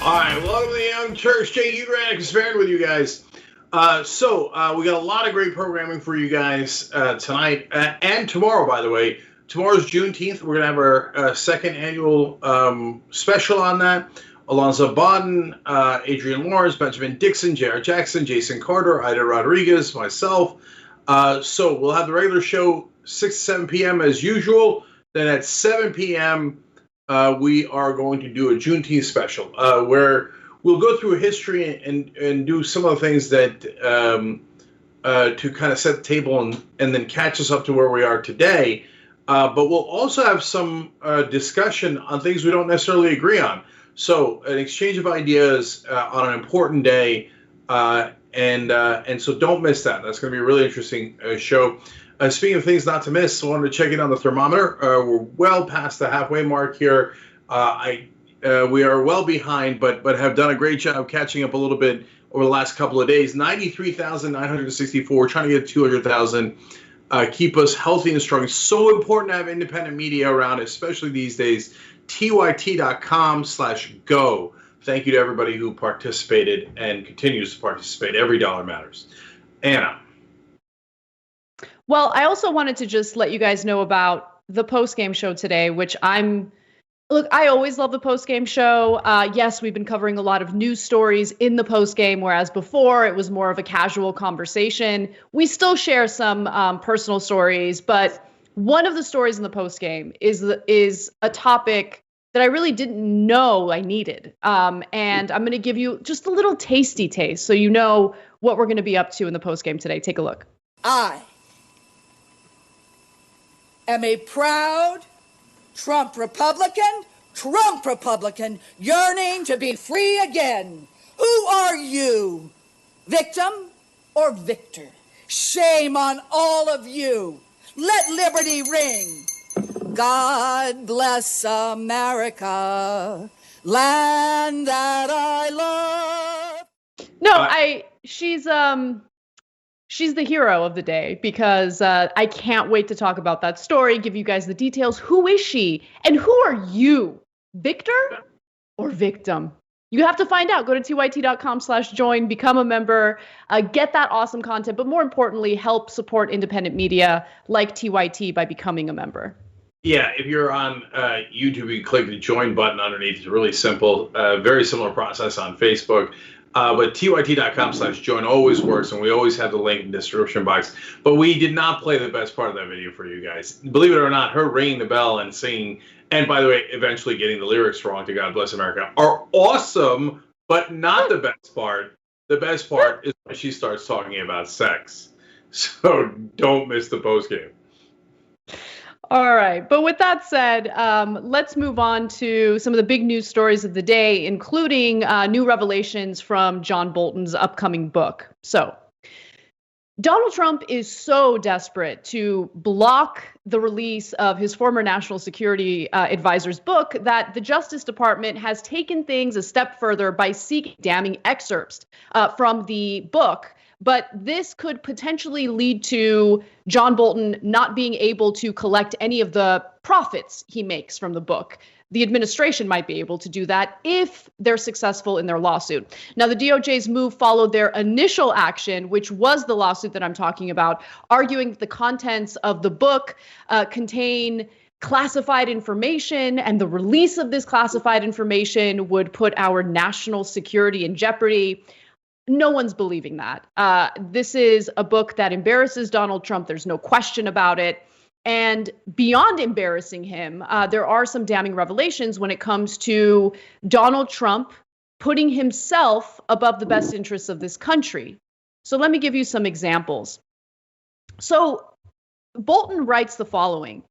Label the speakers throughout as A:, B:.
A: All right, welcome to the Young Turks. Cenk, Uygur, and Kasparian with you guys. We got a lot of great programming for you guys tonight and tomorrow, by the way. Tomorrow's Juneteenth. We're going to have our second annual special on that. Alonzo Bodden, Adrian Lawrence, Benjamin Dixon, J.R. Jackson, Jason Carter, Ida Rodriguez, myself. So we'll have the regular show 6 to 7 p.m. as usual. Then at 7 p.m., we are going to do a Juneteenth special where we'll go through history and do some of the things that to kind of set the table and then catch us up to where we are today. But we'll also have some discussion on things we don't necessarily agree on. So an exchange of ideas on an important day, and so don't miss that. That's going to be a really interesting show. Speaking of things not to miss, I wanted to check in on the thermometer. We're well past the halfway mark here. We are well behind, but have done a great job catching up a little bit over the last couple of days. 93,964. We're trying to get 200,000. Keep us healthy and strong. It's so important to have independent media around, especially these days. TYT.com/go. Thank you to everybody who participated and continues to participate. Every dollar matters. Anna.
B: Well, I also wanted to just let you guys know about the post-game show today, which I always love the post-game show. Yes, we've been covering a lot of news stories in the post-game, whereas before it was more of a casual conversation. We still share some personal stories, but one of the stories in the post-game is a topic that I really didn't know I needed. And I'm going to give you just a little tasty taste so you know what we're going to be up to in the post-game today. Take a look.
C: I am a proud Trump Republican, yearning to be free again. Who are you, victim or victor? Shame on all of you. Let liberty ring. God bless America, land that I love.
B: No, she's the hero of the day because I can't wait to talk about that story, give you guys the details. Who is she? And who are you? Victor or victim? You have to find out. Go to tyt.com/join, become a member, get that awesome content, but more importantly, help support independent media like TYT by becoming a member.
A: Yeah, if you're on YouTube, you click the join button underneath. It's really simple, very similar process on Facebook. But tyt.com/join always works, and we always have the link in the description box. But we did not play the best part of that video for you guys. Believe it or not, her ringing the bell and singing, and by the way, eventually getting the lyrics wrong to God Bless America, are awesome, but not the best part. The best part is when she starts talking about sex. So don't miss the postgame.
B: All right. But with that said, let's move on to some of the big news stories of the day, including new revelations from John Bolton's upcoming book. So Donald Trump is so desperate to block the release of his former national security advisor's book that the Justice Department has taken things a step further by seeking damning excerpts from the book. But this could potentially lead to John Bolton not being able to collect any of the profits he makes from the book. The administration might be able to do that if they're successful in their lawsuit. Now, the DOJ's move followed their initial action, which was the lawsuit that I'm talking about, arguing that the contents of the book contain classified information, and the release of this classified information would put our national security in jeopardy. No one's believing that. This is a book that embarrasses Donald Trump. There's no question about it. And beyond embarrassing him, there are some damning revelations when it comes to Donald Trump putting himself above the best interests of this country. So let me give you some examples. So Bolton writes the following: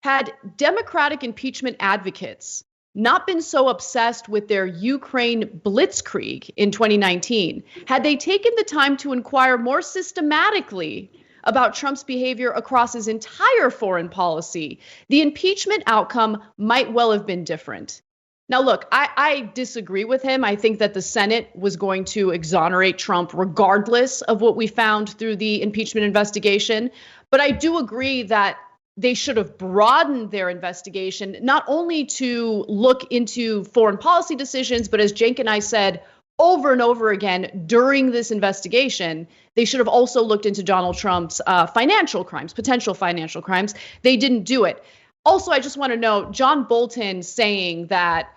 B: had Democratic impeachment advocates not been so obsessed with their Ukraine blitzkrieg in 2019, had they taken the time to inquire more systematically about Trump's behavior across his entire foreign policy, the impeachment outcome might well have been different. Now, look, I disagree with him. I think that the Senate was going to exonerate Trump regardless of what we found through the impeachment investigation. But I do agree that they should have broadened their investigation, not only to look into foreign policy decisions, but as Cenk and I said over and over again during this investigation, they should have also looked into Donald Trump's financial crimes, potential financial crimes. They didn't do it. Also, I just want to note, John Bolton saying that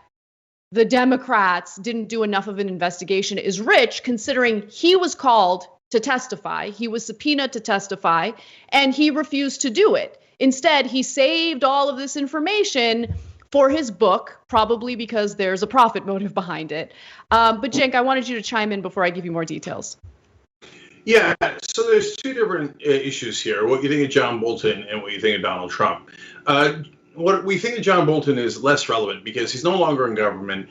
B: the Democrats didn't do enough of an investigation is rich, considering he was called to testify. He was subpoenaed to testify, and he refused to do it. Instead, he saved all of this information for his book, probably because there's a profit motive behind it. But Cenk, I wanted you to chime in before I give you more details.
A: Yeah, so there's two different issues here. What you think of John Bolton and what you think of Donald Trump. What we think of John Bolton is less relevant because he's no longer in government.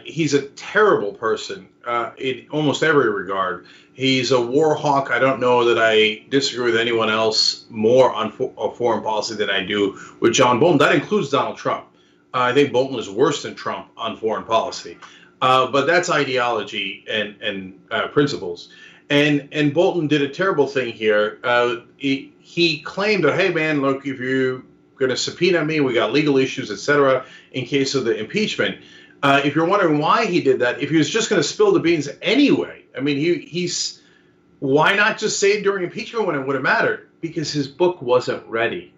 A: He's a terrible person in almost every regard. He's a war hawk. I don't know that I disagree with anyone else more on foreign policy than I do with John Bolton. That includes Donald Trump. I think Bolton is worse than Trump on foreign policy. But that's ideology and principles. And Bolton did a terrible thing here. He claimed that, hey, man, look, if you're going to subpoena me, we got legal issues, et cetera, in case of the impeachment. If you're wondering why he did that, if he was just going to spill the beans anyway, I mean, he's why not just say it during impeachment when it would have mattered? Because his book wasn't ready.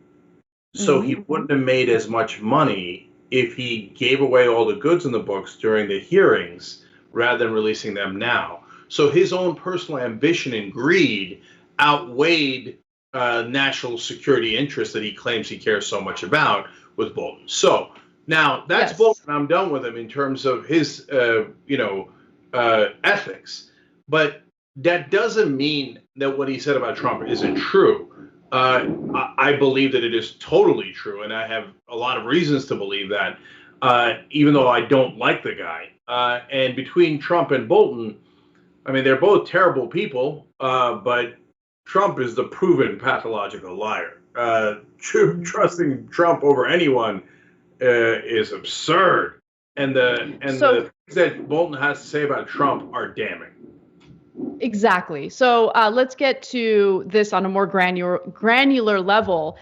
A: So he wouldn't have made as much money if he gave away all the goods in the books during the hearings rather than releasing them now. So his own personal ambition and greed outweighed national security interests that he claims he cares so much about with Bolton. So now that's Bolton. I'm done with him in terms of his, ethics. But that doesn't mean that what he said about Trump isn't true. I believe that it is totally true, and I have a lot of reasons to believe that, even though I don't like the guy. And between Trump and Bolton, I mean, they're both terrible people, but Trump is the proven pathological liar. Trusting Trump over anyone is absurd. And the things that Bolton has to say about Trump are damning.
B: Exactly. So let's get to this on a more granular level.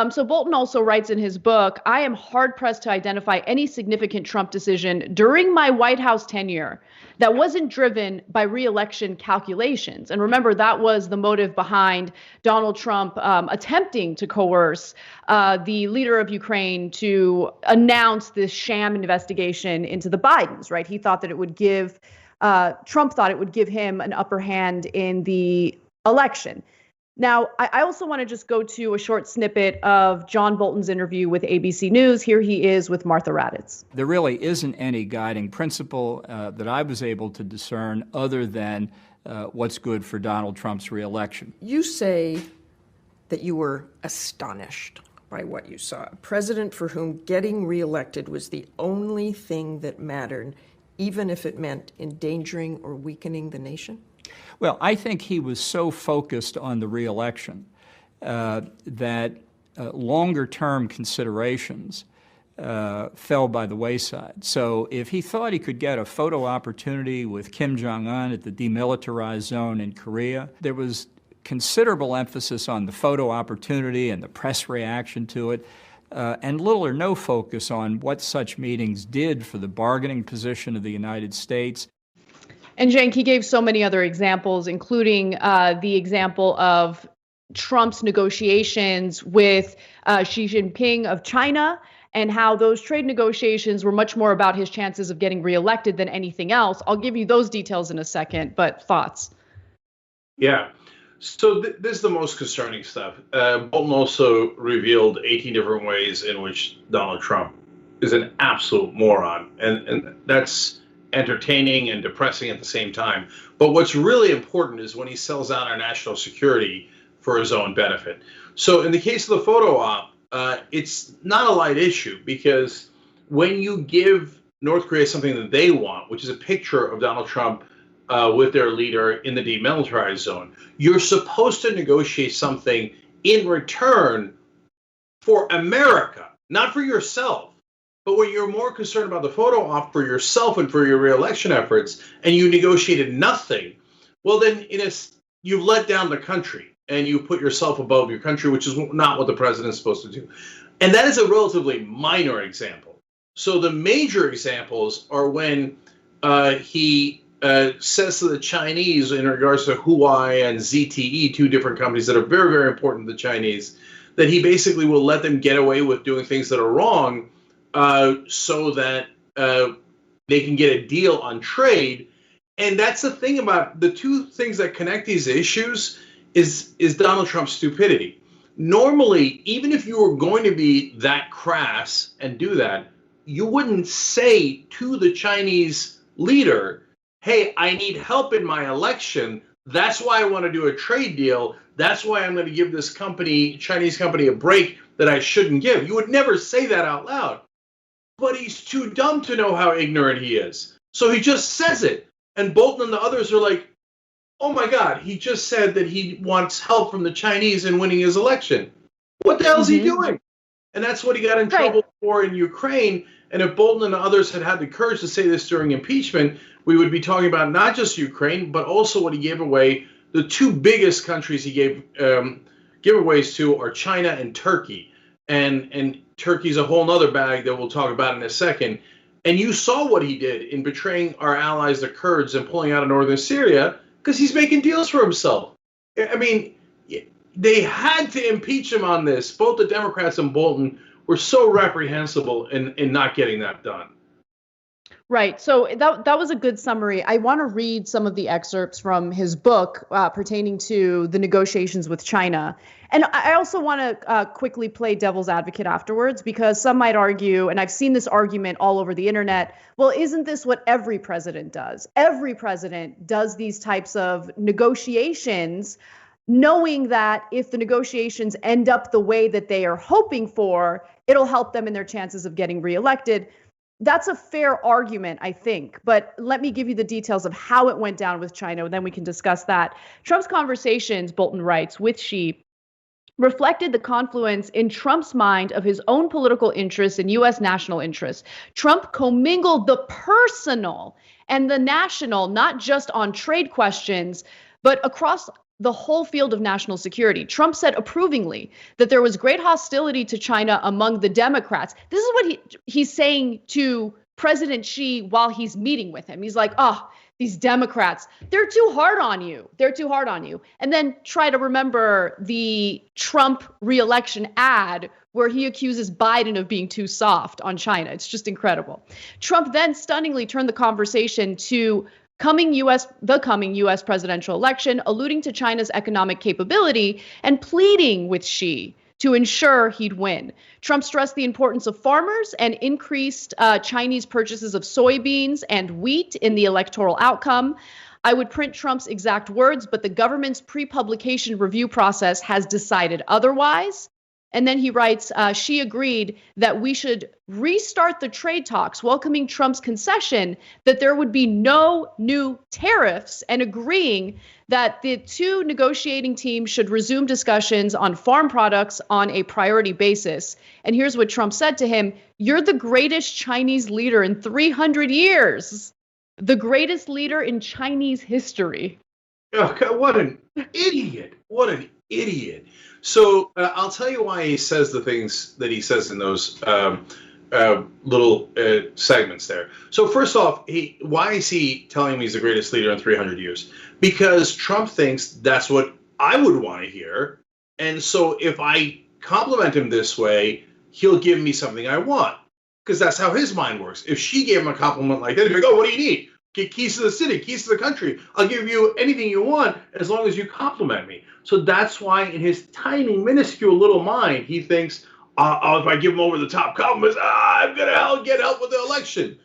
B: So Bolton also writes in his book, I am hard pressed to identify any significant Trump decision during my White House tenure that wasn't driven by re-election calculations. And remember, that was the motive behind Donald Trump attempting to coerce the leader of Ukraine to announce this sham investigation into the Bidens, right? He thought that it would give Trump thought it would give him an upper hand in the election. Now, I also want to just go to a short snippet of John Bolton's interview with ABC News. Here he is with Martha Raddatz.
D: There really isn't any guiding principle that I was able to discern other than what's good for Donald Trump's reelection.
E: You say that you were astonished by what you saw. A president for whom getting reelected was the only thing that mattered, even if it meant endangering or weakening the nation?
D: Well, I think he was so focused on the reelection that longer-term considerations fell by the wayside. So if he thought he could get a photo opportunity with Kim Jong-un at the demilitarized zone in Korea, there was considerable emphasis on the photo opportunity and the press reaction to it, and little or no focus on what such meetings did for the bargaining position of the United States.
B: And Cenk, he gave so many other examples, including the example of Trump's negotiations with Xi Jinping of China, and how those trade negotiations were much more about his chances of getting reelected than anything else. I'll give you those details in a second, but thoughts?
A: Yeah. So this is the most concerning stuff. Bolton also revealed 18 different ways in which Donald Trump is an absolute moron. And that's entertaining and depressing at the same time. But what's really important is when he sells out our national security for his own benefit. So in the case of the photo op, it's not a light issue, because when you give North Korea something that they want, which is a picture of Donald Trump with their leader in the demilitarized zone, you're supposed to negotiate something in return for America, not for yourself. But when you're more concerned about the photo op for yourself and for your reelection efforts, and you negotiated nothing, well, then you've let down the country. and you put yourself above your country, which is not what the president is supposed to do. And that is a relatively minor example. So the major examples are when he says to the Chinese in regards to Huawei and ZTE, two different companies that are very, very important to the Chinese, that he basically will let them get away with doing things that are wrong so that they can get a deal on trade. And that's the thing about the two things that connect these issues is Donald Trump's stupidity. Normally, even if you were going to be that crass and do that, you wouldn't say to the Chinese leader, hey, I need help in my election. That's why I want to do a trade deal. That's why I'm going to give this company, Chinese company, a break that I shouldn't give. You would never say that out loud. But he's too dumb to know how ignorant he is. So he just says it. And Bolton and the others are like, oh my God, he just said that he wants help from the Chinese in winning his election. What the hell is he doing? And that's what he got in trouble for in Ukraine. And if Bolton and the others had had the courage to say this during impeachment, we would be talking about not just Ukraine, but also what he gave away. The two biggest countries he gave giveaways to are China and Turkey. And Turkey's a whole nother bag that we'll talk about in a second. And you saw what he did in betraying our allies, the Kurds, and pulling out of northern Syria because he's making deals for himself. I mean, they had to impeach him on this. Both the Democrats and Bolton were so reprehensible in not getting that done.
B: Right. So that was a good summary. I want to read some of the excerpts from his book pertaining to the negotiations with China. And I also want to quickly play devil's advocate afterwards, because some might argue, and I've seen this argument all over the internet, well, isn't this what every president does? Every president does these types of negotiations, knowing that if the negotiations end up the way that they are hoping for, it'll help them in their chances of getting reelected. That's a fair argument, I think. But let me give you the details of how it went down with China, and then we can discuss that. Trump's conversations, Bolton writes, with Xi reflected the confluence in Trump's mind of his own political interests and U.S. national interests. Trump commingled the personal and the national, not just on trade questions, but across the whole field of national security. Trump said approvingly that there was great hostility to China among the Democrats. This is what he's saying to President Xi while he's meeting with him. He's like, oh, these Democrats, they're too hard on you. They're too hard on you. And then try to remember the Trump re-election ad where he accuses Biden of being too soft on China. It's just incredible. Trump then stunningly turned the conversation to the coming U.S. presidential election, alluding to China's economic capability and pleading with Xi to ensure he'd win. Trump stressed the importance of farmers and increased Chinese purchases of soybeans and wheat in the electoral outcome. I would print Trump's exact words, but the government's pre-publication review process has decided otherwise. And then he writes, Xi agreed that we should restart the trade talks, welcoming Trump's concession that there would be no new tariffs and agreeing that the two negotiating teams should resume discussions on farm products on a priority basis. And here's what Trump said to him: "You're the greatest Chinese leader in 300 years, the greatest leader in Chinese history."
A: Oh, what an idiot. What an idiot. So I'll tell you why he says the things that he says in those little segments there. So first off, why is he telling me he's the greatest leader in 300 years? Because Trump thinks that's what I would want to hear. And so if I compliment him this way, he'll give me something I want. Because that's how his mind works. If she gave him a compliment like that, he'd be like, oh, what do you need? Get keys to the city, keys to the country. I'll give you anything you want as long as you compliment me. So that's why in his tiny, minuscule little mind, he thinks, if I give him over the top compliments, I'm going to get help with the election.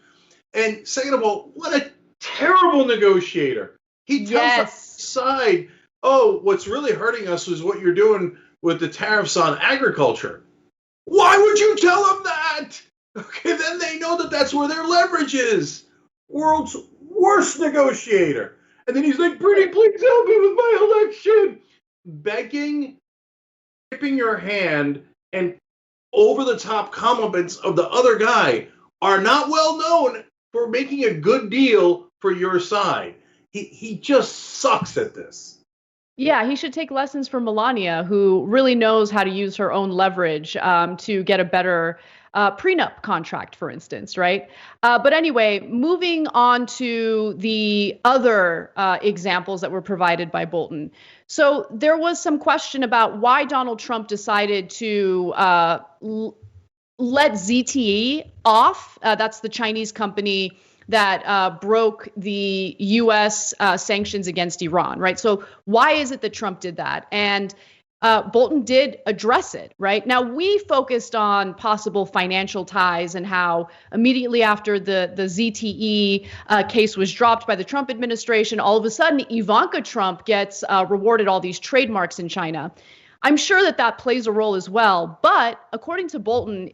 A: And second of all, what a terrible negotiator. He tells the side, oh, what's really hurting us is what you're doing with the tariffs on agriculture. Why would you tell them that? Okay, then they know that that's where their leverage is. World's worst negotiator. And then he's like, pretty please help me with my election. Begging, tipping your hand, and over-the-top compliments of the other guy are not well known for making a good deal for your side. He just sucks at this.
B: Yeah, he should take lessons from Melania, who really knows how to use her own leverage to get a better prenup contract, for instance, right? But anyway, moving on to the other examples that were provided by Bolton. So there was some question about why Donald Trump decided to let ZTE off. That's the Chinese company that broke the U.S. Sanctions against Iran, right? So why is it that Trump did that? And Bolton did address it, right? Now, we focused on possible financial ties and how immediately after the ZTE case was dropped by the Trump administration, all of a sudden, Ivanka Trump gets rewarded all these trademarks in China. I'm sure that that plays a role as well. But according to Bolton,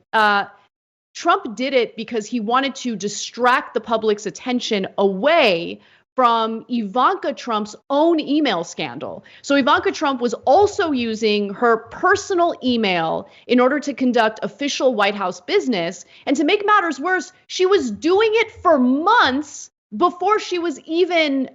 B: Trump did it because he wanted to distract the public's attention away from Ivanka Trump's own email scandal. So Ivanka Trump was also using her personal email in order to conduct official White House business. And to make matters worse, she was doing it for months before she was even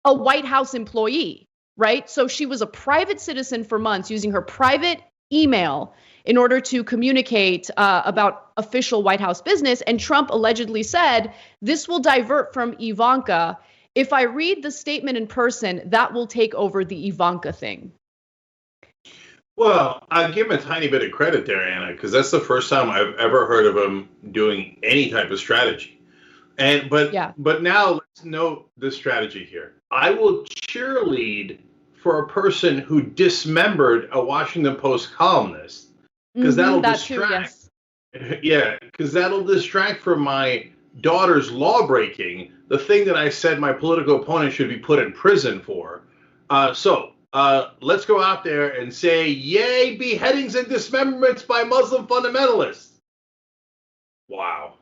B: a White House employee, right? So she was a private citizen for months using her private email in order to communicate about official White House business. And Trump allegedly said, this will divert from Ivanka. If I read the statement in person, that will take over the Ivanka thing.
A: Well, I'll give him a tiny bit of credit there, Anna, because that's the first time I've ever heard of him doing any type of strategy. But now let's note the strategy here. I will cheerlead for a person who dismembered a Washington Post columnist, because that'll distract. Yeah, because that'll distract from my daughter's law breaking, the thing that I said my political opponent should be put in prison for. So let's go out there and say, yay, beheadings and dismemberments by Muslim fundamentalists. Wow.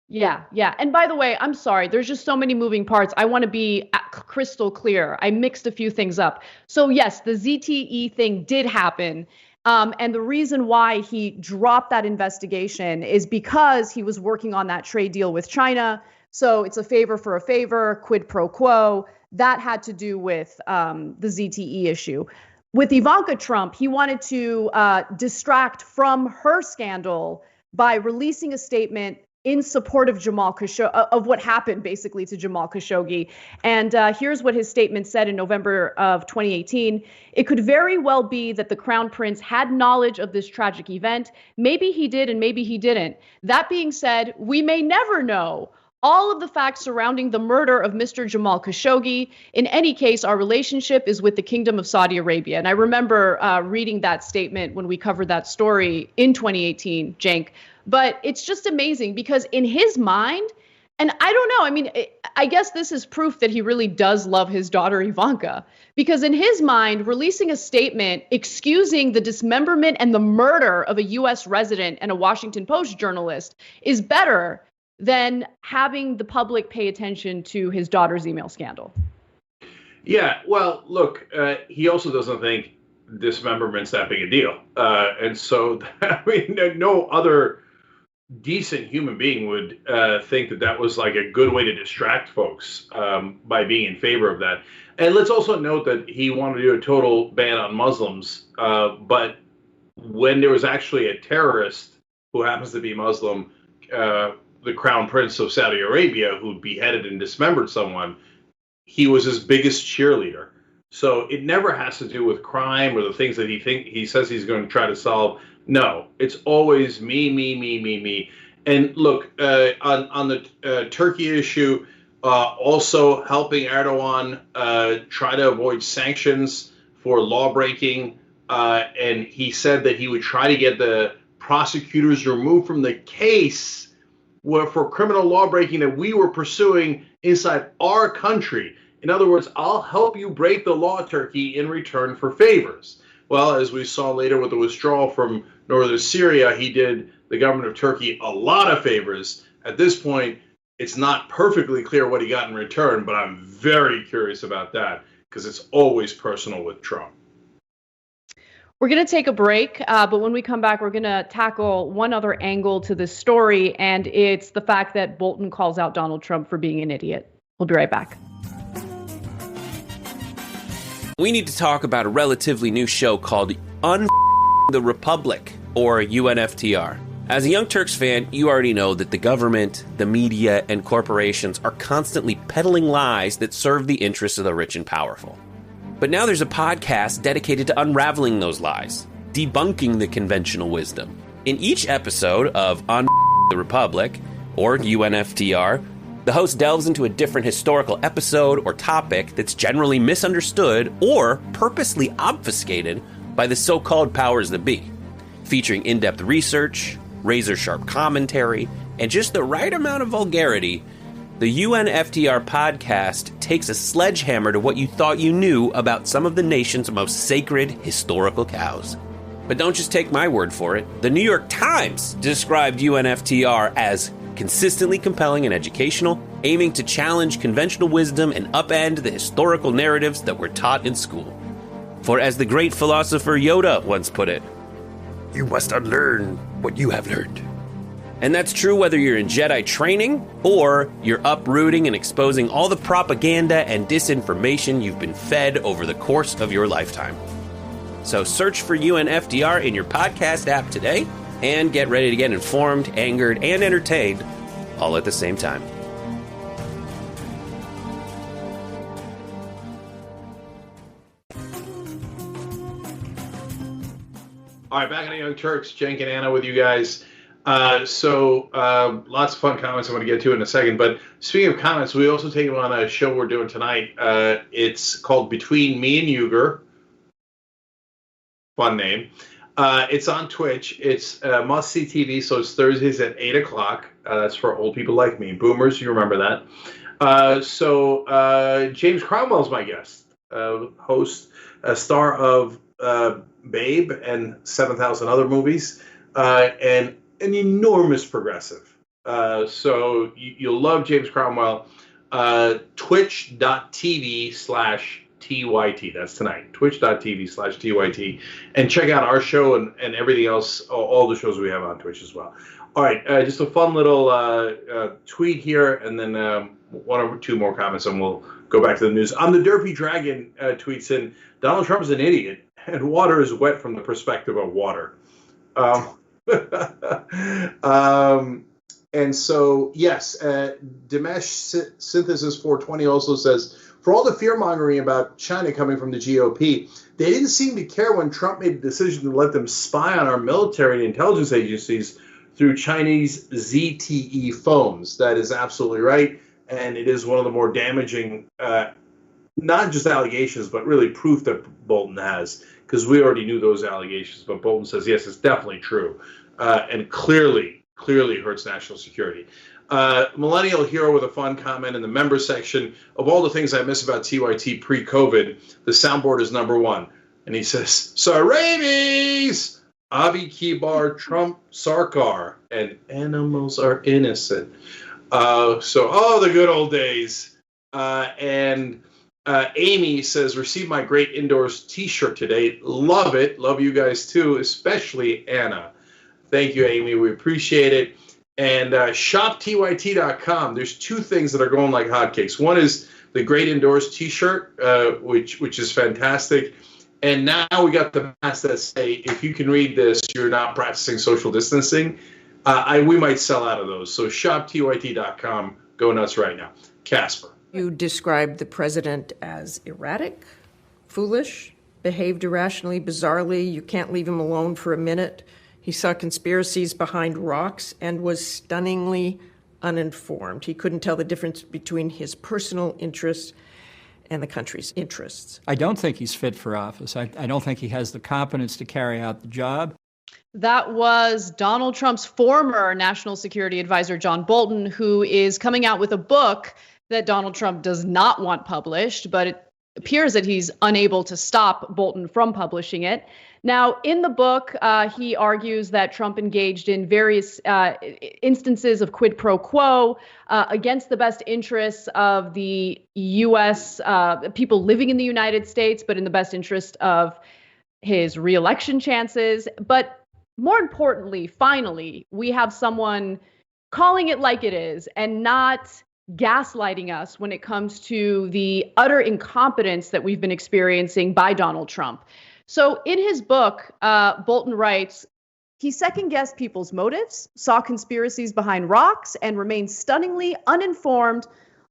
B: Yeah. And by the way, I'm sorry, there's just so many moving parts. I want to be crystal clear. I mixed a few things up. So yes, the ZTE thing did happen. And the reason why he dropped that investigation is because he was working on that trade deal with China. So it's a favor for a favor, quid pro quo. That had to do with the ZTE issue. With Ivanka Trump, he wanted to distract from her scandal by releasing a statement in support of Jamal Khashoggi, of what happened basically to Jamal Khashoggi. And here's what his statement said in November of 2018. It could very well be that the Crown Prince had knowledge of this tragic event. Maybe he did and maybe he didn't. That being said, we may never know all of the facts surrounding the murder of Mr. Jamal Khashoggi. In any case, our relationship is with the Kingdom of Saudi Arabia. And I remember reading that statement when we covered that story in 2018, Cenk. But it's just amazing because in his mind, and I don't know, I mean, I guess this is proof that he really does love his daughter Ivanka, because in his mind, releasing a statement excusing the dismemberment and the murder of a U.S. resident and a Washington Post journalist is better than having the public pay attention to his daughter's email scandal.
A: Yeah, well, look, he also doesn't think dismemberment's that big a deal. And so, I mean, no other decent human being would think that was like a good way to distract folks by being in favor of that. And let's also note that he wanted to do a total ban on Muslims, but when there was actually a terrorist who happens to be Muslim, the Crown Prince of Saudi Arabia, who beheaded and dismembered someone, he was his biggest cheerleader. So it never has to do with crime or the things that he says he's going to try to solve. No, it's always me. And look, on the Turkey issue, also helping Erdogan try to avoid sanctions for law breaking. And he said that he would try to get the prosecutors removed from the case for criminal law breaking that we were pursuing inside our country. In other words, I'll help you break the law, Turkey, in return for favors. Well, as we saw later with the withdrawal from northern Syria, he did the government of Turkey a lot of favors. At this point, it's not perfectly clear what he got in return, but I'm very curious about that because it's always personal with Trump.
B: We're going to take a break, but when we come back, we're going to tackle one other angle to this story, and it's the fact that Bolton calls out Donald Trump for being an idiot. We'll be right back.
F: we need to talk about a relatively new show called the Republic, or UNFTR. As a Young Turks fan, you already know that the government, the media, and corporations are constantly peddling lies that serve the interests of the rich and powerful. But now there's a podcast dedicated to unraveling those lies, debunking the conventional wisdom. In each episode of the Republic, or UNFTR, the host delves into a different historical episode or topic that's generally misunderstood or purposely obfuscated by the so-called powers that be, featuring in-depth research, razor-sharp commentary, and just the right amount of vulgarity. The UNFTR podcast takes a sledgehammer to what you thought you knew about some of the nation's most sacred historical cows. But don't just take my word for it. The New York Times described UNFTR as consistently compelling and educational, aiming to challenge conventional wisdom and upend the historical narratives that were taught in school. For as the great philosopher Yoda once put it, you must unlearn what you have learned. And that's true whether you're in Jedi training or you're uprooting and exposing all the propaganda and disinformation you've been fed over the course of your lifetime. So search for UNFTR in your podcast app today and get ready to get informed, angered, and entertained all at the same time.
A: All right, back on the Young Turks, Cenk and Anna with you guys. Lots of fun comments I'm going to get to in a second. But speaking of comments, we also take them on a show we're doing tonight. It's called Between Me and Uygur. Fun name. It's on Twitch. It's must-see TV, so it's Thursdays at 8 o'clock. That's for old people like me. Boomers, you remember that. James Cromwell's my guest. Host, star of Babe and 7,000 other movies, and an enormous progressive. So you'll love James Cromwell. Twitch.tv/TYT. That's tonight. Twitch.tv/TYT. And check out our show and everything else, all the shows we have on Twitch as well. All right, just a fun little tweet here, and then one or two more comments, and we'll go back to the news. The Derpy Dragon tweets in, Donald Trump is an idiot, and water is wet from the perspective of water. And so, yes, Dimesh Synthesis 420 also says, for all the fear-mongering about China coming from the GOP, they didn't seem to care when Trump made the decision to let them spy on our military and intelligence agencies through Chinese ZTE phones. That is absolutely right, and it is one of the more damaging not just allegations, but really proof that Bolton has, because we already knew those allegations, but Bolton says, yes, it's definitely true, and clearly hurts national security. Millennial Hero with a fun comment in the member section, of all the things I miss about TYT pre-COVID, the soundboard is number one. And he says, Sarabies, Abi Kibar, Trump, Sarkar, and animals are innocent. The good old days. Amy says, received my great indoors t-shirt today. Love it. Love you guys too, especially Anna. Thank you, Amy. We appreciate it. And shoptyt.com. There's two things that are going like hotcakes. One is the great indoors t-shirt, which is fantastic. And now we got the masks that say, if you can read this, you're not practicing social distancing. We might sell out of those. So shoptyt.com. Go nuts right now. Casper.
E: You described the president as erratic, foolish, behaved irrationally, bizarrely. You can't leave him alone for a minute. He saw conspiracies behind rocks and was stunningly uninformed. He couldn't tell the difference between his personal interests and the country's interests.
D: I don't think he's fit for office. I don't think he has the competence to carry out the job.
B: That was Donald Trump's former national security advisor, John Bolton, who is coming out with a book that Donald Trump does not want published, but it appears that he's unable to stop Bolton from publishing it. Now, in the book, he argues that Trump engaged in various instances of quid pro quo against the best interests of the U.S. People living in the United States, but in the best interest of his reelection chances. But more importantly, finally, we have someone calling it like it is and not gaslighting us when it comes to the utter incompetence that we've been experiencing by Donald Trump. So in his book, Bolton writes, he second-guessed people's motives, saw conspiracies behind rocks, and remained stunningly uninformed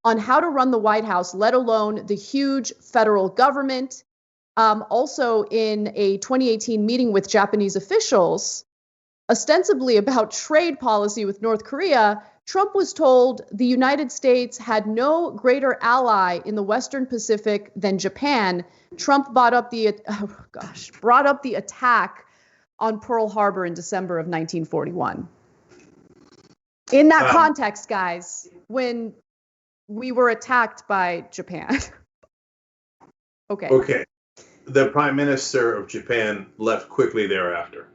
B: on how to run the White House, let alone the huge federal government. Also, in a 2018 meeting with Japanese officials, ostensibly about trade policy with North Korea, Trump was told the United States had no greater ally in the Western Pacific than Japan. Trump brought up the attack on Pearl Harbor in December of 1941. In that context, guys, when we were attacked by Japan.
A: Okay. The Prime Minister of Japan left quickly thereafter.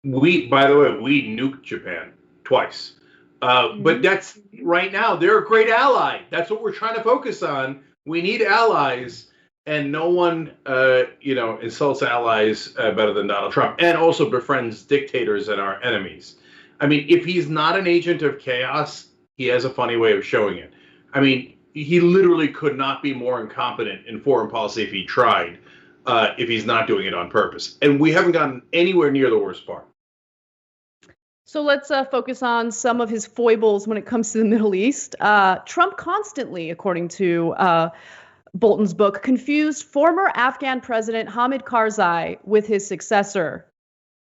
A: We nuked Japan twice. But that's right now, they're a great ally. That's what we're trying to focus on. We need allies, and no one, insults allies better than Donald Trump, and also befriends dictators and our enemies. I mean, if he's not an agent of chaos, he has a funny way of showing it. I mean, he literally could not be more incompetent in foreign policy if he tried, if he's not doing it on purpose. And we haven't gotten anywhere near the worst part.
B: So let's focus on some of his foibles when it comes to the Middle East. Trump constantly, according to Bolton's book, confused former Afghan President Hamid Karzai with his successor,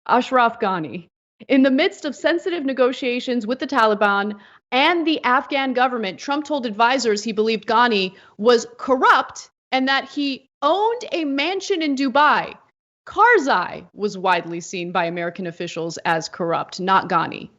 B: Ashraf Ghani. In the midst of sensitive negotiations with the Taliban and the Afghan government, Trump told advisors he believed Ghani was corrupt and that he owned a mansion in Dubai. Karzai was widely seen by American officials as corrupt, not Ghani.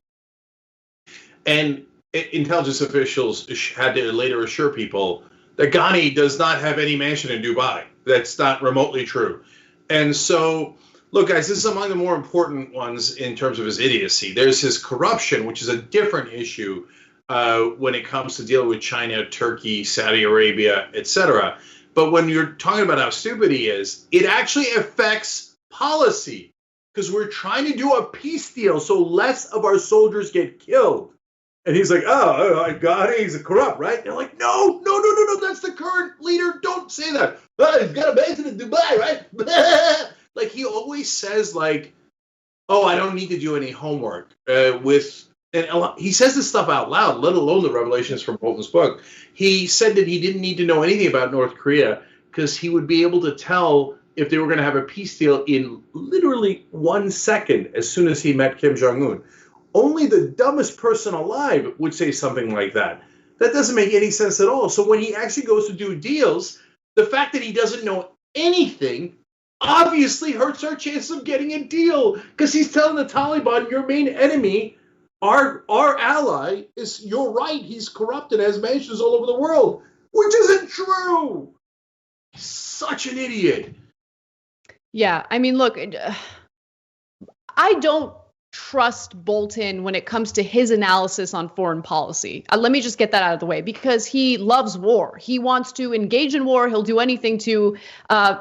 A: And intelligence officials had to later assure people that Ghani does not have any mansion in Dubai. That's not remotely true. And so, look, guys, this is among the more important ones in terms of his idiocy. There's his corruption, which is a different issue when it comes to dealing with China, Turkey, Saudi Arabia, etc. But when you're talking about how stupid he is, it actually affects policy because we're trying to do a peace deal so less of our soldiers get killed. And he's like, oh, God, he's a corrupt, right? They're like, no, that's the current leader. Don't say that. He's got a base in Dubai, right? Like, he always says, like, oh, I don't need to do any homework he says this stuff out loud, let alone the revelations from Bolton's book. He said that he didn't need to know anything about North Korea because he would be able to tell if they were going to have a peace deal in literally 1 second as soon as he met Kim Jong-un. Only the dumbest person alive would say something like that. That doesn't make any sense at all. So when he actually goes to do deals, the fact that he doesn't know anything obviously hurts our chance of getting a deal because he's telling the Taliban, your main enemy, our ally, is, you're right, he's corrupt and has mansions all over the world, which isn't true. Such an idiot.
B: Yeah, I mean, look, I don't trust Bolton when it comes to his analysis on foreign policy. Let me just get that out of the way because he loves war. He wants to engage in war. He'll do anything to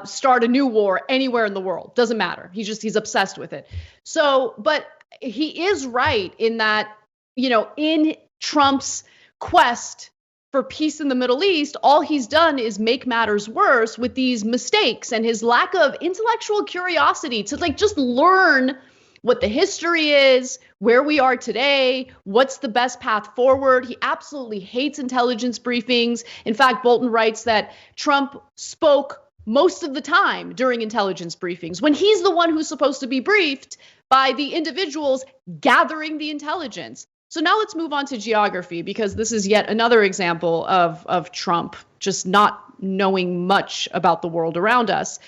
B: start a new war anywhere in the world. Doesn't matter. He's obsessed with it. So, but he is right in that, in Trump's quest for peace in the Middle East, all he's done is make matters worse with these mistakes and his lack of intellectual curiosity to just learn what the history is, where we are today, what's the best path forward. He absolutely hates intelligence briefings. In fact, Bolton writes that Trump spoke most of the time during intelligence briefings when he's the one who's supposed to be briefed by the individuals gathering the intelligence. So now let's move on to geography, because this is yet another example of Trump just not knowing much about the world around us.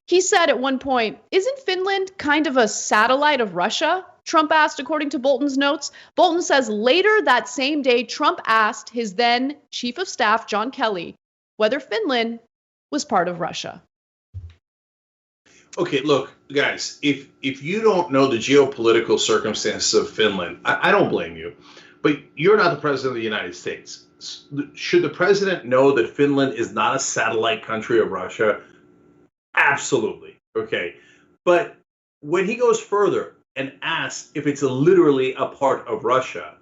B: He said at one point, isn't Finland kind of a satellite of Russia? Trump asked, according to Bolton's notes. Bolton says later that same day, Trump asked his then chief of staff, John Kelly, whether Finland was part of Russia.
A: Okay, look, guys, if you don't know the geopolitical circumstances of Finland, I don't blame you, but you're not the president of the United States. Should the president know that Finland is not a satellite country of Russia? Absolutely. Okay. But when he goes further and asks if it's literally a part of Russia,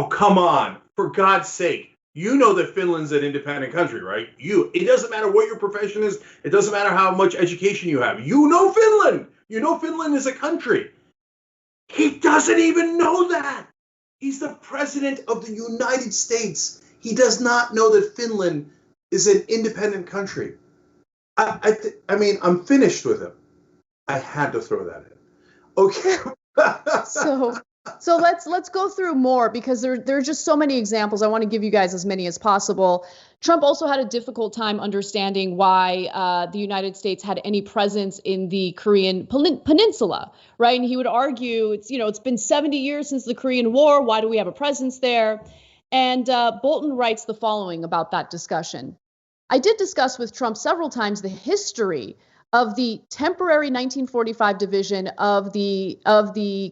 A: Oh, come on. For God's sake. You know that Finland's an independent country, right? It doesn't matter what your profession is. It doesn't matter how much education you have. You know Finland. You know Finland is a country. He doesn't even know that. He's the president of the United States. He does not know that Finland is an independent country. I mean, I'm finished with him. I had to throw that in. Okay.
B: So let's go through more, because there are just so many examples. I want to give you guys as many as possible. Trump also had a difficult time understanding why the United States had any presence in the Korean peninsula, right? And he would argue, it's been 70 years since the Korean War. Why do we have a presence there? And Bolton writes the following about that discussion. I did discuss with Trump several times the history of the temporary 1945 division of the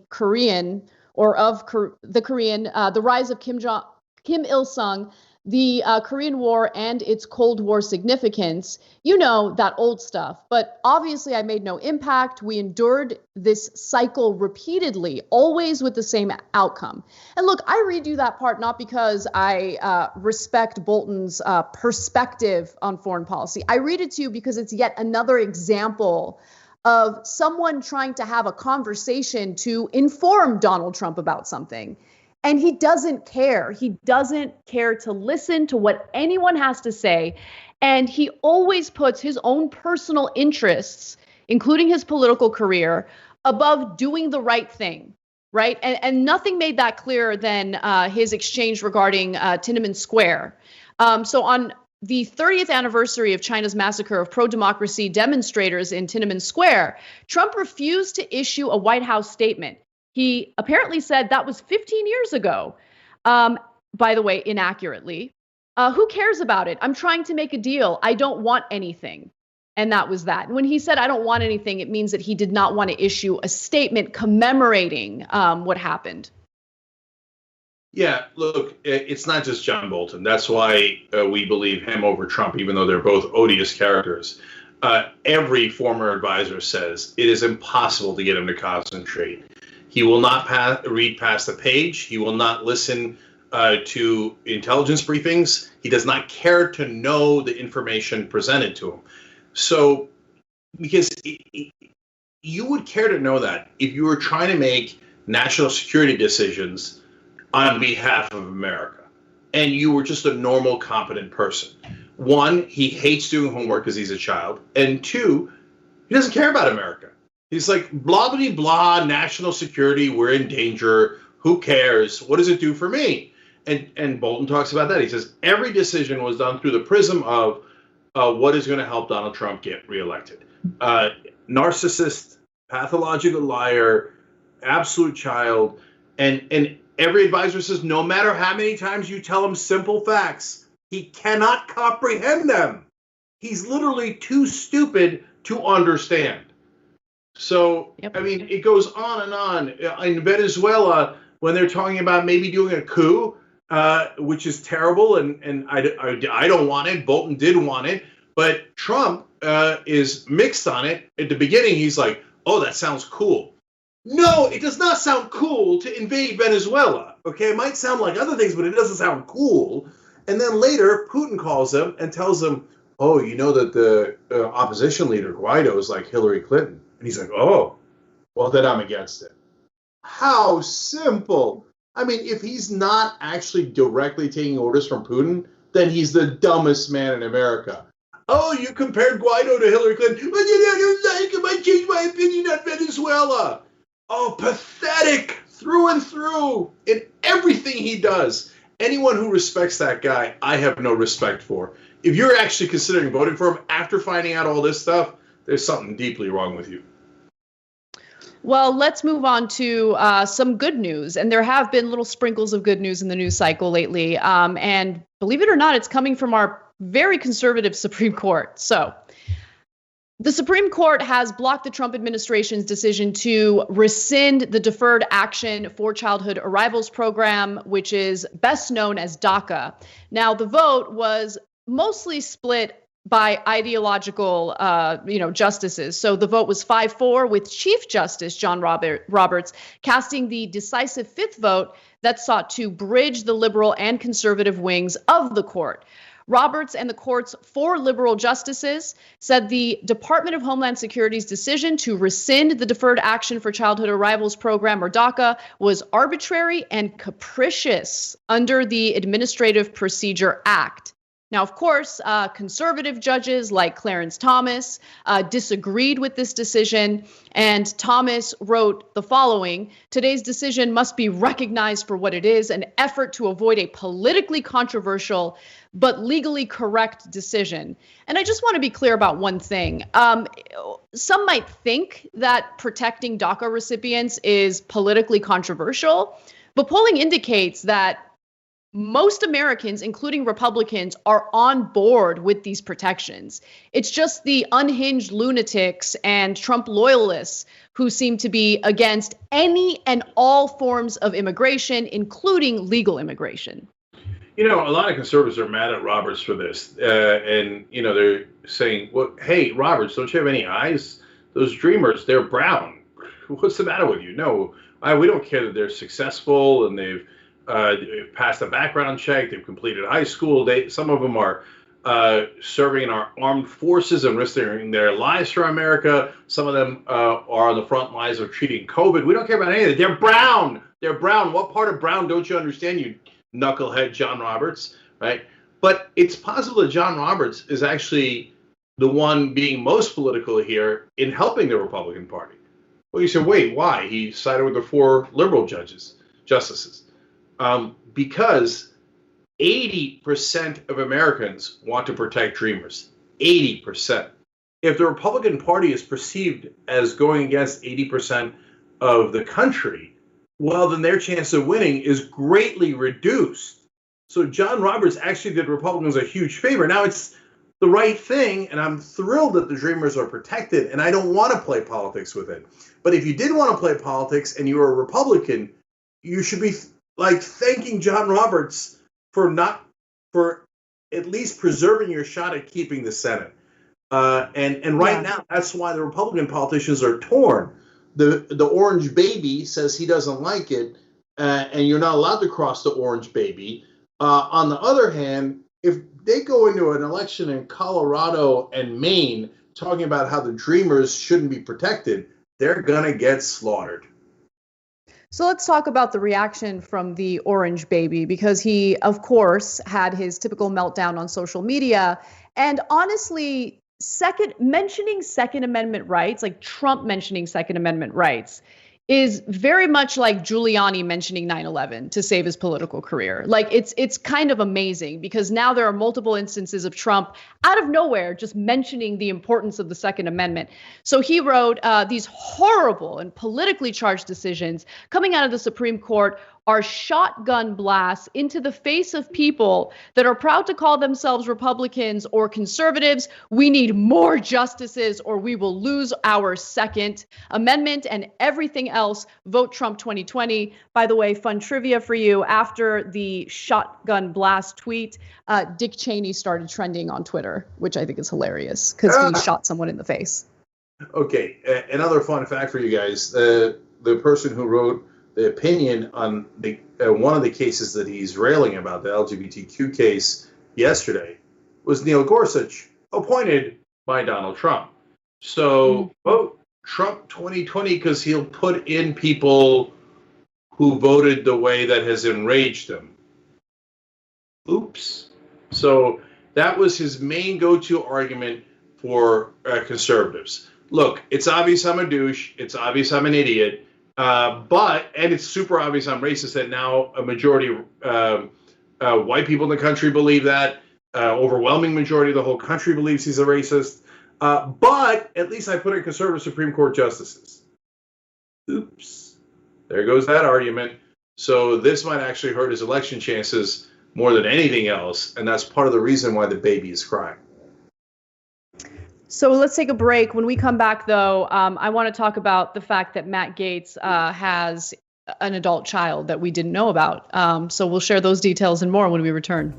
B: Korean, the rise of Kim Il-sung, the Korean War and its Cold War significance, that old stuff. But obviously I made no impact. We endured this cycle repeatedly, always with the same outcome. And look, I read you that part not because I respect Bolton's perspective on foreign policy. I read it to you because it's yet another example of someone trying to have a conversation to inform Donald Trump about something. And he doesn't care. He doesn't care to listen to what anyone has to say. And he always puts his own personal interests, including his political career, above doing the right thing, right? And nothing made that clearer than his exchange regarding Tiananmen Square. So on the 30th anniversary of China's massacre of pro-democracy demonstrators in Tiananmen Square, Trump refused to issue a White House statement. He apparently said that was 15 years ago, by the way, inaccurately. Who cares about it? I'm trying to make a deal. I don't want anything. And that was that. And when he said, I don't want anything, it means that he did not want to issue a statement commemorating what happened.
A: Yeah, look, it's not just John Bolton. That's why we believe him over Trump, even though they're both odious characters. Every former advisor says it is impossible to get him to concentrate. He will not read past the page. He will not listen to intelligence briefings. He does not care to know the information presented to him. So, because you would care to know that if you were trying to make national security decisions on behalf of America, and you were just a normal, competent person. One, he hates doing homework because he's a child. And two, he doesn't care about America. He's like, blah, blah, blah, national security, we're in danger. Who cares? What does it do for me? And Bolton talks about that. He says every decision was done through the prism of what is going to help Donald Trump get reelected. Narcissist, pathological liar, absolute child. And every advisor says no matter how many times you tell him simple facts, he cannot comprehend them. He's literally too stupid to understand. So, yep. I mean, it goes on and on. In Venezuela, when they're talking about maybe doing a coup, which is terrible, and I don't want it. Bolton did want it. But Trump is mixed on it. At the beginning, he's like, oh, that sounds cool. No, it does not sound cool to invade Venezuela. Okay, it might sound like other things, but it doesn't sound cool. And then later, Putin calls him and tells him, oh, you know that the opposition leader, Guaido, is like Hillary Clinton. And he's like, oh, well, then I'm against it. How simple. I mean, if he's not actually directly taking orders from Putin, then he's the dumbest man in America. Oh, you compared Guaido to Hillary Clinton. But you don't like him. I changed my opinion on Venezuela. Oh, pathetic through and through in everything he does. Anyone who respects that guy, I have no respect for. If you're actually considering voting for him after finding out all this stuff, there's something deeply wrong with you.
B: Well, let's move on to some good news. And there have been little sprinkles of good news in the news cycle lately. And believe it or not, it's coming from our very conservative Supreme Court. So the Supreme Court has blocked the Trump administration's decision to rescind the Deferred Action for Childhood Arrivals program, which is best known as DACA. Now, the vote was mostly split by ideological, justices. So the vote was 5-4, with Chief Justice John Roberts casting the decisive fifth vote that sought to bridge the liberal and conservative wings of the court. Roberts and the court's 4 liberal justices said the Department of Homeland Security's decision to rescind the Deferred Action for Childhood Arrivals Program, or DACA, was arbitrary and capricious under the Administrative Procedure Act. Now, of course, conservative judges like Clarence Thomas disagreed with this decision, and Thomas wrote the following: "Today's decision must be recognized for what it is, an effort to avoid a politically controversial but legally correct decision." And I just want to be clear about one thing. Some might think that protecting DACA recipients is politically controversial, but polling indicates that most Americans, including Republicans, are on board with these protections. It's just the unhinged lunatics and Trump loyalists who seem to be against any and all forms of immigration, including legal immigration.
A: A lot of conservatives are mad at Roberts for this. And they're saying, well, hey, Roberts, don't you have any eyes? Those dreamers, they're brown. What's the matter with you? No, we don't care that they're successful and they've passed a background check. They've completed high school. Some of them are serving in our armed forces and risking their lives for America. Some of them are on the front lines of treating COVID. We don't care about any of that. They're brown. They're brown. What part of brown don't you understand, you knucklehead John Roberts, right? But it's possible that John Roberts is actually the one being most political here in helping the Republican Party. Well, you say, wait, why? He sided with the 4 liberal justices. Because 80% of Americans want to protect dreamers. 80%. If the Republican Party is perceived as going against 80% of the country, well, then their chance of winning is greatly reduced. So John Roberts actually did Republicans a huge favor. Now, it's the right thing, and I'm thrilled that the dreamers are protected, and I don't want to play politics with it. But if you did want to play politics and you were a Republican, you should be thanking John Roberts for at least preserving your shot at keeping the Senate. And right now, that's why the Republican politicians are torn. The orange baby says he doesn't like it, and you're not allowed to cross the orange baby. On the other hand, if they go into an election in Colorado and Maine talking about how the dreamers shouldn't be protected, they're going to get slaughtered.
B: So let's talk about the reaction from the orange baby, because he, of course, had his typical meltdown on social media. And honestly, mentioning Second Amendment rights, like Trump mentioning Second Amendment rights, is very much like Giuliani mentioning 9/11 to save his political career. It's kind of amazing, because now there are multiple instances of Trump out of nowhere just mentioning the importance of the Second Amendment. So he wrote, these horrible and politically charged decisions coming out of the Supreme Court are shotgun blasts into the face of people that are proud to call themselves Republicans or conservatives. We need more justices or we will lose our Second Amendment and everything else. Vote Trump 2020. By the way, fun trivia for you. After the shotgun blast tweet, Dick Cheney started trending on Twitter, which I think is hilarious because he shot someone in the face.
A: Okay, another fun fact for you guys. The person who wrote the opinion on one of the cases that he's railing about, the LGBTQ case yesterday, was Neil Gorsuch, appointed by Donald Trump. So vote Trump 2020 because he'll put in people who voted the way that has enraged them. Oops. So that was his main go-to argument for conservatives. Look, it's obvious I'm a douche. It's obvious I'm an idiot. And it's super obvious I'm racist, that now a majority of white people in the country believe that. Overwhelming majority of the whole country believes he's a racist. But at least I put in conservative Supreme Court justices. Oops. There goes that argument. So this might actually hurt his election chances more than anything else. And that's part of the reason why the baby is crying.
B: So let's take a break. When we come back, though, I want to talk about the fact that Matt Gaetz has an adult child that we didn't know about. So we'll share those details and more when we return.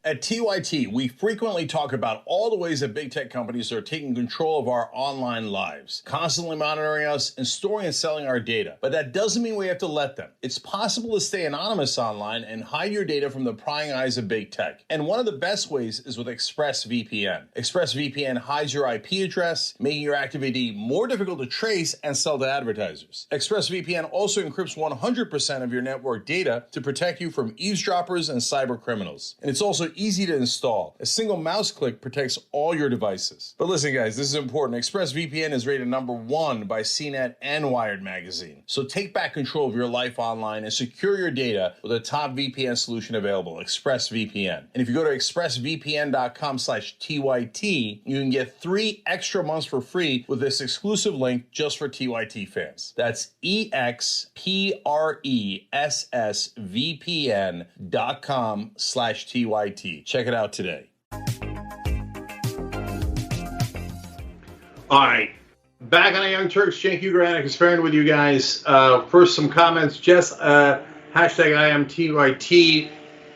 G: At TYT, we frequently talk about all the ways that big tech companies are taking control of our online lives, constantly monitoring us and storing and selling our data. But that doesn't mean we have to let them. It's possible to stay anonymous online and hide your data from the prying eyes of big tech. And one of the best ways is with ExpressVPN. ExpressVPN hides your IP address, making your activity more difficult to trace and sell to advertisers. ExpressVPN also encrypts 100% of your network data to protect you from eavesdroppers and cyber criminals. And it's also easy to install. A single mouse click protects all your devices. But listen, guys, this is important. ExpressVPN is rated #1 by CNET and Wired magazine. So take back control of your life online and secure your data with a top VPN solution available, ExpressVPN. And if you go to expressvpn.com/TYT, you can get 3 extra months for free with this exclusive link just for TYT fans. That's expressvpn.com/TYT. Check it out today.
A: All right. Back on the Young Turks, Cenk, Uygur, and Kasparian with you guys. First, some comments. Jess, hashtag IamTYT,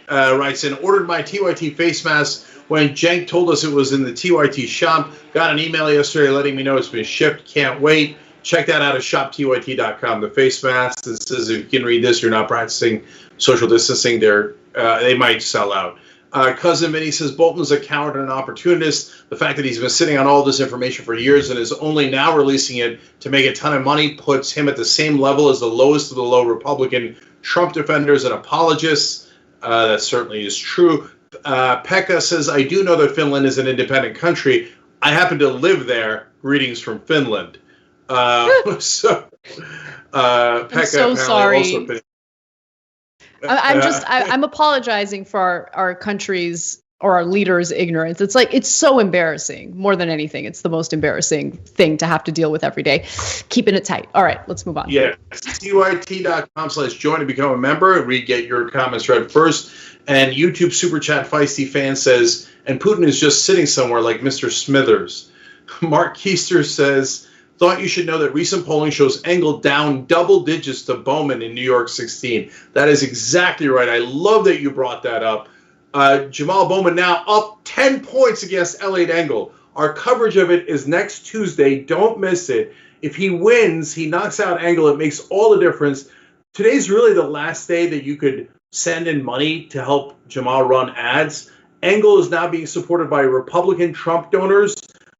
A: writes in, ordered my TYT face mask when Cenk told us it was in the TYT shop. Got an email yesterday letting me know it's been shipped. Can't wait. Check that out at shoptyt.com. The face mask that says if you can read this, you're not practicing social distancing. They might sell out. Cousin Vinny says Bolton's a coward and an opportunist. The fact that he's been sitting on all this information for years and is only now releasing it to make a ton of money puts him at the same level as the lowest of the low Republican Trump defenders and apologists. That certainly is true. Pekka says, I do know that Finland is an independent country. I happen to live there. Greetings from Finland.
B: I'm so sorry. I'm apologizing for our country's or our leaders' ignorance. It's like, it's so embarrassing. More than anything, it's the most embarrassing thing to have to deal with every day. Keeping it tight. All right, let's move on.
A: Yeah, tyt.com/join to become a member. We get your comments read first. And YouTube Super Chat Feisty Fan says, and Putin is just sitting somewhere like Mr. Smithers. Mark Keister says, thought you should know that recent polling shows Engel down double digits to Bowman in New York 16. That is exactly right. I love that you brought that up. Jamal Bowman now up 10 points against Elliot Engel. Our coverage of it is next Tuesday. Don't miss it. If he wins, he knocks out Engel. It makes all the difference. Today's really the last day that you could send in money to help Jamal run ads. Engel is now being supported by Republican Trump donors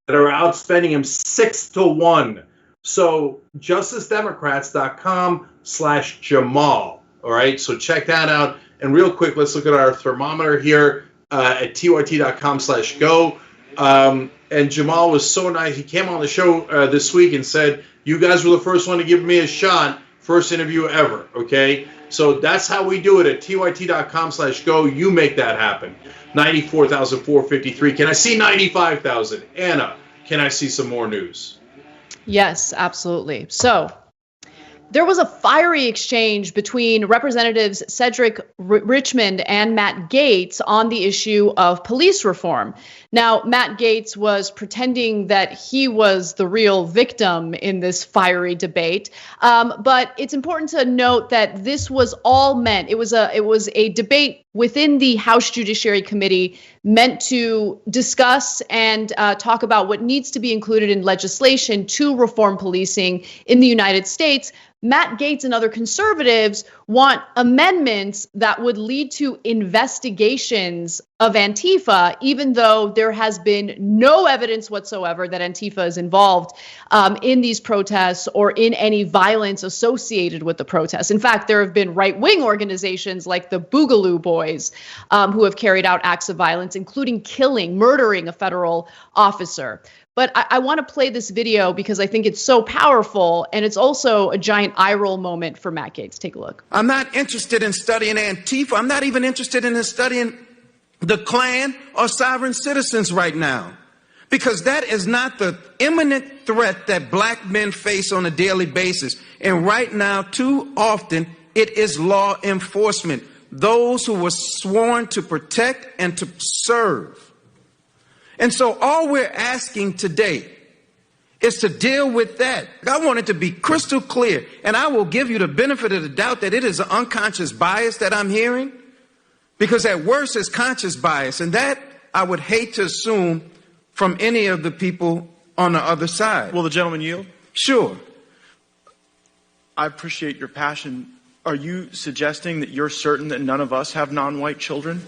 A: that are outspending him 6-1. So justicedemocrats.com/Jamal. All right, so check that out. And real quick, let's look at our thermometer here at tyt.com/go. And Jamal was so nice. He came on the show this week and said, you guys were the first one to give me a shot. First interview ever, okay? So that's how we do it at tyt.com/go. You make that happen. 94,453. Can I see 95,000? Anna, can I see some more news?
B: Yes, absolutely. So there was a fiery exchange between Representatives Cedric Richmond and Matt Gaetz on the issue of police reform. Now, Matt Gaetz was pretending that he was the real victim in this fiery debate. But it's important to note that this was all meant. It was a debate within the House Judiciary Committee meant to discuss and talk about what needs to be included in legislation to reform policing in the United States. Matt Gaetz and other conservatives want amendments that would lead to investigations of Antifa, even though there has been no evidence whatsoever that Antifa is involved in these protests or in any violence associated with the protests. In fact, there have been right-wing organizations like the Boogaloo Boys who have carried out acts of violence, including murdering a federal officer. But I want to play this video because I think it's so powerful, and it's also a giant eye roll moment for Matt Gaetz. Take a look.
H: I'm not interested in studying Antifa. I'm not even interested in studying the Klan or sovereign citizens right now, because that is not the imminent threat that black men face on a daily basis. And right now, too often, it is law enforcement, those who were sworn to protect and to serve. And so all we're asking today is to deal with that. I want it to be crystal clear, and I will give you the benefit of the doubt that it is an unconscious bias that I'm hearing, Because at worst, it's conscious bias. And that I would hate to assume from any of the people on the other side.
I: Will the gentleman yield?
H: Sure.
I: I appreciate your passion. Are you suggesting that you're certain that none of us have non-white children?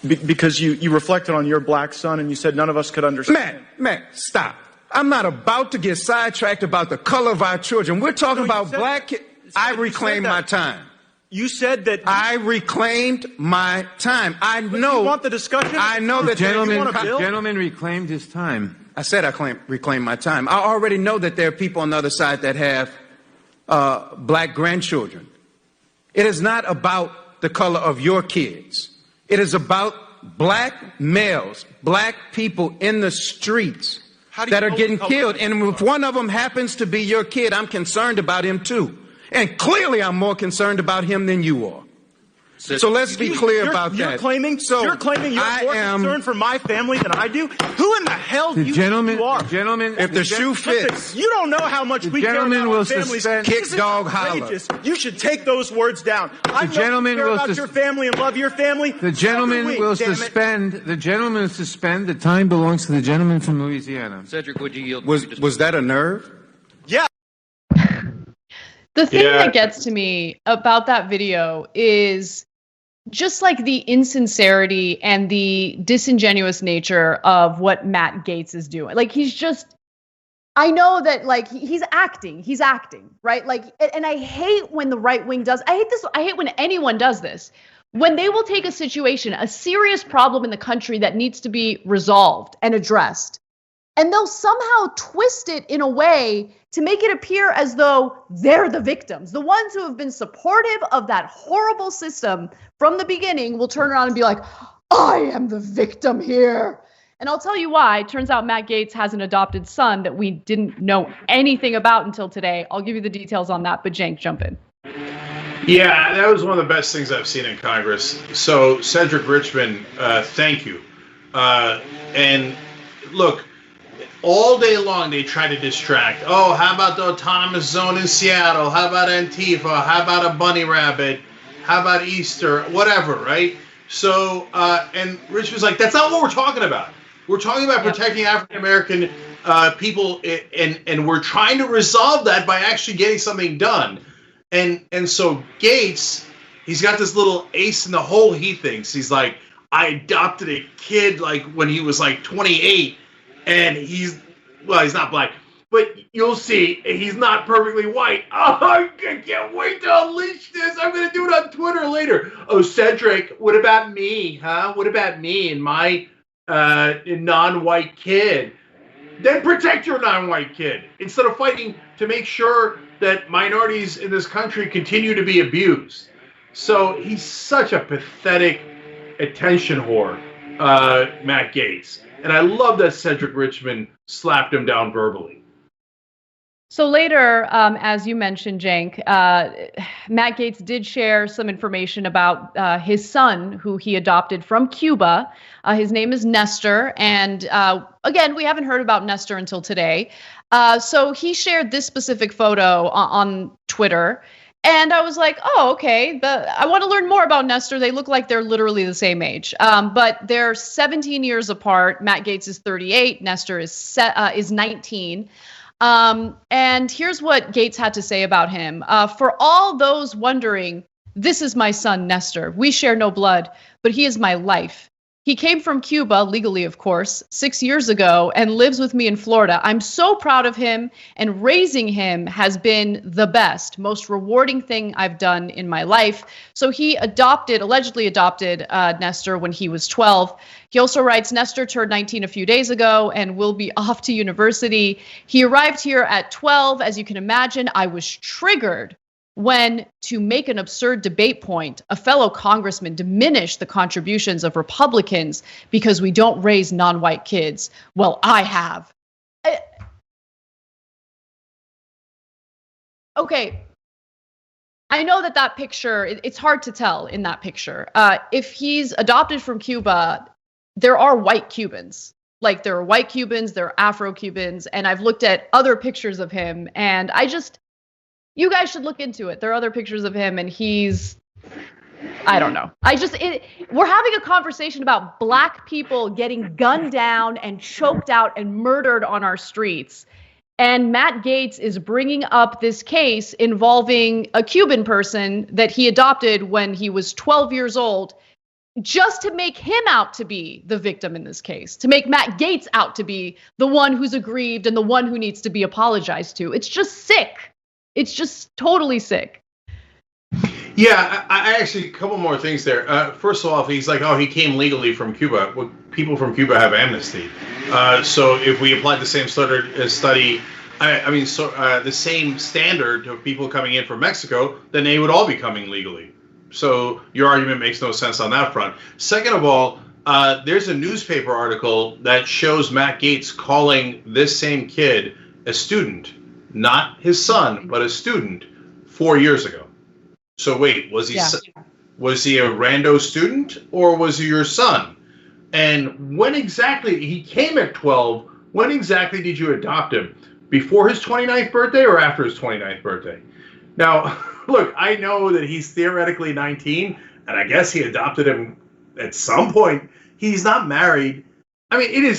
I: Because you reflected on your black son and you said none of us could understand.
H: Matt, stop. I'm not about to get sidetracked about the color of our children. We're talking about black kids. I reclaimed my time.
I: You said that.
H: I reclaimed my time. I know.
I: You want the discussion?
H: I know that
J: gentleman reclaimed his time.
H: I said reclaimed my time. I already know that there are people on the other side that have black grandchildren. It is not about the color of your kids. It is about black males, black people in the streets that are getting killed. And if one of them happens to be your kid, I'm concerned about him too. And clearly I'm more concerned about him than you are. So let's be clear about that.
I: You're claiming you're more concerned for my family than I do? Who in the hell do you think you are?
H: If the shoe fits.
I: You don't know how much we care about our families.
H: Kick dog holler.
I: You should take those words down. I know you care about your family and love your family.
J: The gentleman will suspend. The gentleman will suspend. The time belongs to the gentleman from Louisiana.
K: Cedric, would you yield?
H: Was that a nerve?
I: Yeah.
B: The thing that gets to me about that video is just like the insincerity and the disingenuous nature of what Matt Gaetz is doing. Like I know that like he's acting, right? Like, and I hate when the right wing does, I hate when anyone does this. When they will take a situation, a serious problem in the country that needs to be resolved and addressed, and they'll somehow twist it in a way to make it appear as though they're the victims. The ones who have been supportive of that horrible system from the beginning will turn around and be like, I am the victim here. And I'll tell you why. It turns out Matt Gaetz has an adopted son that we didn't know anything about until today. I'll give you the details on that, but Cenk, jump in.
A: Yeah, that was one of the best things I've seen in Congress. So Cedric Richmond, thank you. And look, all day long they try to distract. Oh, how about the autonomous zone in Seattle? How about Antifa? How about a bunny rabbit? How about Easter? Whatever, right? So, and Richmond's like, that's not what we're talking about. We're talking about protecting African American people, and we're trying to resolve that by actually getting something done. And so Gaetz, he's got this little ace in the hole. He thinks he's like, I adopted a kid like when he was like 28. And he's not black, but you'll see, he's not perfectly white. Oh, I can't wait to unleash this. I'm going to do it on Twitter later. Oh, Cedric, what about me, huh? What about me and my non-white kid? Then protect your non-white kid instead of fighting to make sure that minorities in this country continue to be abused. So he's such a pathetic attention whore, Matt Gaetz. And I love that Cedric Richmond slapped him down verbally.
B: So later, as you mentioned, Cenk, Matt Gaetz did share some information about his son, who he adopted from Cuba. His name is Nestor. And again, we haven't heard about Nestor until today. So he shared this specific photo on Twitter. And I was like, oh, okay, I want to learn more about Nestor. They look like they're literally the same age, but they're 17 years apart. Matt Gaetz is 38. Nestor is 19. And here's what Gaetz had to say about him. For all those wondering, this is my son, Nestor. We share no blood, but he is my life. He came from Cuba, legally, of course, 6 years ago and lives with me in Florida. I'm so proud of him, and raising him has been the best, most rewarding thing I've done in my life. So he allegedly adopted Nestor when he was 12. He also writes, Nestor turned 19 a few days ago and will be off to university. He arrived here at 12. As you can imagine, I was triggered when, to make an absurd debate point, a fellow congressman diminished the contributions of Republicans because we don't raise non-white kids. Well, I have. Okay. I know that picture, it's hard to tell in that picture. If he's adopted from Cuba, there are white Cubans. Like, there are white Cubans, there are Afro-Cubans, and I've looked at other pictures of him, and you guys should look into it. There are other pictures of him, and he's I don't know. We're having a conversation about black people getting gunned down and choked out and murdered on our streets. And Matt Gaetz is bringing up this case involving a Cuban person that he adopted when he was 12 years old, just to make him out to be the victim in this case, to make Matt Gaetz out to be the one who's aggrieved and the one who needs to be apologized to. It's just sick. It's just totally sick.
A: Yeah, I actually, a couple more things there. First of all, he's like, oh, he came legally from Cuba. Well, people from Cuba have amnesty. So if we applied the same the same standard to people coming in from Mexico, then they would all be coming legally. So your argument makes no sense on that front. Second of all, there's a newspaper article that shows Matt Gaetz calling this same kid a student, not his son, but a student 4 years ago. So wait, was he a rando student or was he your son? And when exactly, he came at 12, when exactly did you adopt him? Before his 29th birthday or after his 29th birthday? Now, look, I know that he's theoretically 19, and I guess he adopted him at some point. He's not married. I mean,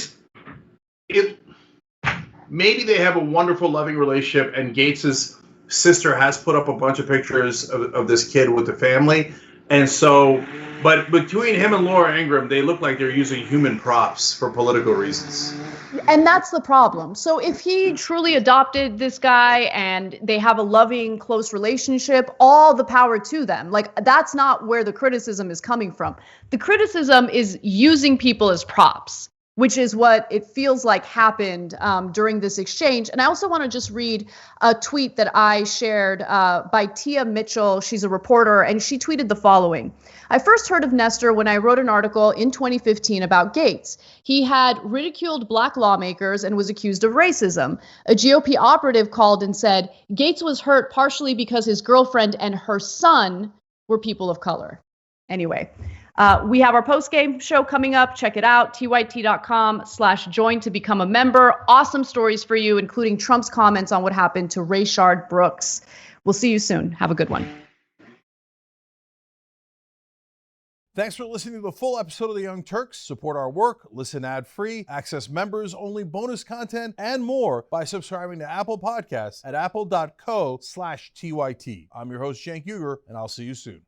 A: maybe they have a wonderful, loving relationship, and Gaetz's sister has put up a bunch of pictures of this kid with the family. And so, but between him and Laura Ingraham, they look like they're using human props for political reasons.
B: And that's the problem. So if he truly adopted this guy and they have a loving, close relationship, all the power to them. Like, that's not where the criticism is coming from. The criticism is using people as props, which is what it feels like happened during this exchange. And I also want to just read a tweet that I shared by Tia Mitchell. She's a reporter, and she tweeted the following. I first heard of Nestor when I wrote an article in 2015 about Gaetz. He had ridiculed black lawmakers and was accused of racism. A GOP operative called and said Gaetz was hurt partially because his girlfriend and her son were people of color. Anyway, we have our post-game show coming up. Check it out, tyt.com/join to become a member. Awesome stories for you, including Trump's comments on what happened to Rayshard Brooks. We'll see you soon. Have a good one.
K: Thanks for listening to the full episode of the Young Turks. Support our work, listen ad-free, access members-only bonus content, and more by subscribing to Apple Podcasts at apple.co/TYT. I'm your host, Cenk Uygur, and I'll see you soon.